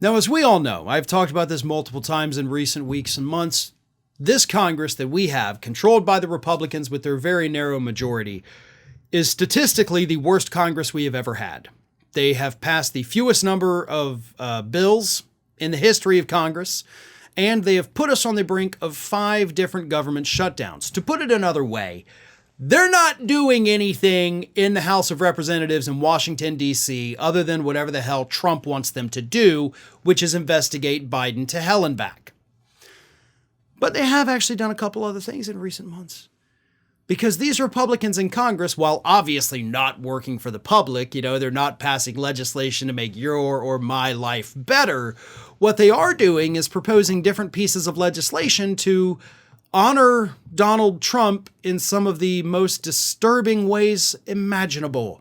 Now, as we all know, I've talked about this multiple times in recent weeks and months, this Congress that we have, controlled by the Republicans with their very narrow majority, is statistically the worst Congress we have ever had. They have passed the fewest number of bills in the history of Congress, and they have put us on the brink of 5 different government shutdowns. To put it another way, they're not doing anything in the House of Representatives in Washington, D.C., other than whatever the hell Trump wants them to do, which is investigate Biden to hell and back. But they have actually done a couple other things in recent months. Because these Republicans in Congress, while obviously not working for the public, they're not passing legislation to make your or my life better, what they are doing is proposing different pieces of legislation to honor Donald Trump in some of the most disturbing ways imaginable.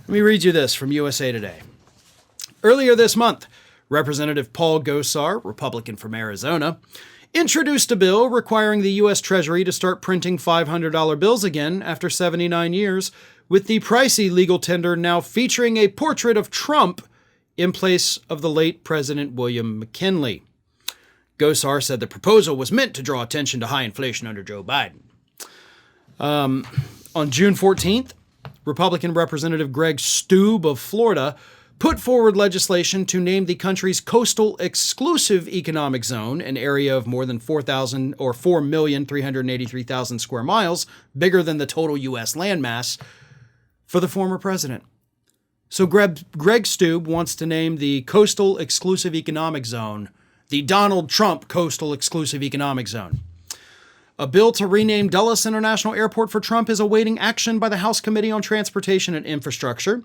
Let me read you this from USA Today. Earlier this month, Representative Paul Gosar, Republican from Arizona, introduced a bill requiring the U.S. Treasury to start printing $500 bills again after 79 years, with the pricey legal tender now featuring a portrait of Trump in place of the late President William McKinley. Gosar said the proposal was meant to draw attention to high inflation under Joe Biden. On June 14th, Republican Representative Greg Steube of Florida put forward legislation to name the country's coastal exclusive economic zone, an area of more than 4,383,000 square miles, bigger than the total U.S. landmass, for the former president. So Greg Steube wants to name the coastal exclusive economic zone the Donald Trump Coastal Exclusive Economic Zone. A bill to rename Dulles International Airport for Trump is awaiting action by the House Committee on Transportation and Infrastructure.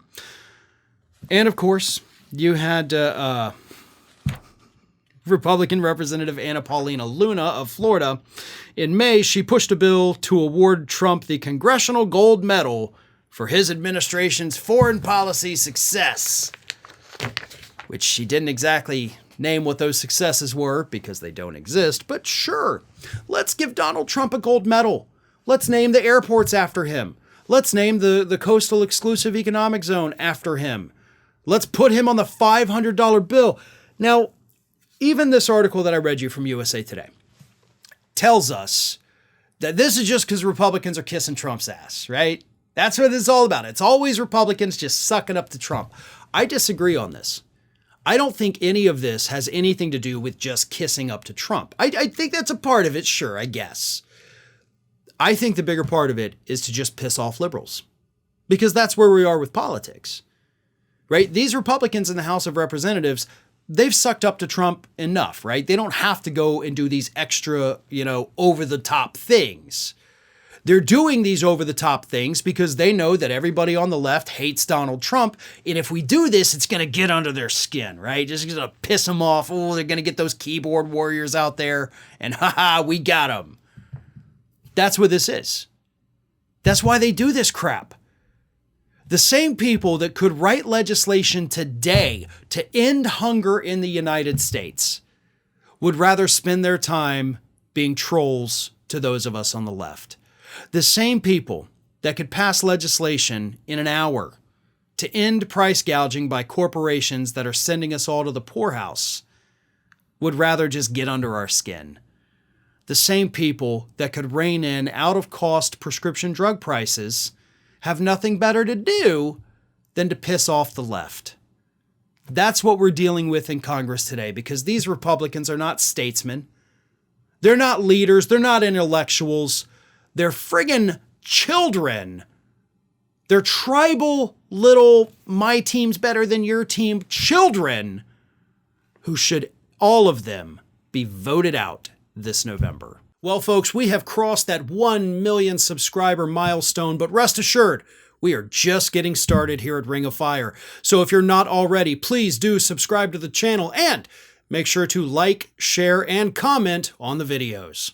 And of course, you had Republican Representative Anna Paulina Luna of Florida. In May, she pushed a bill to award Trump the Congressional Gold Medal for his administration's foreign policy success, which she didn't exactly name what those successes were because they don't exist. But sure, let's give Donald Trump a gold medal. Let's name the airports after him. Let's name the Coastal Exclusive Economic Zone after him. Let's put him on the $500 bill. Now, even this article that I read you from USA Today tells us that this is just because Republicans are kissing Trump's ass, right? That's what it's all about. It's always Republicans just sucking up to Trump. I disagree on this. I don't think any of this has anything to do with just kissing up to Trump. I think that's a part of it, sure, I guess. I think the bigger part of it is to just piss off liberals, because that's where we are with politics, right? These Republicans in the House of Representatives, they've sucked up to Trump enough, right? They don't have to go and do these extra, over-the-top things. They're doing these over-the-top things because they know that everybody on the left hates Donald Trump, and if we do this, it's going to get under their skin, right? Just going to piss them off. Oh, they're going to get those keyboard warriors out there, and we got them. That's what this is. That's why they do this crap. The same people that could write legislation today to end hunger in the United States would rather spend their time being trolls to those of us on the left. The same people that could pass legislation in an hour to end price gouging by corporations that are sending us all to the poorhouse would rather just get under our skin. The same people that could rein in out-of-cost prescription drug prices have nothing better to do than to piss off the left. That's what we're dealing with in Congress today, because these Republicans are not statesmen. They're not leaders. They're not intellectuals. They're friggin' children. They're tribal little my team's better than your team children who should, all of them, be voted out this November. Well, folks, we have crossed that 1 million subscriber milestone, but rest assured, we are just getting started here at Ring of Fire. So if you're not already, please do subscribe to the channel and make sure to like, share, and comment on the videos.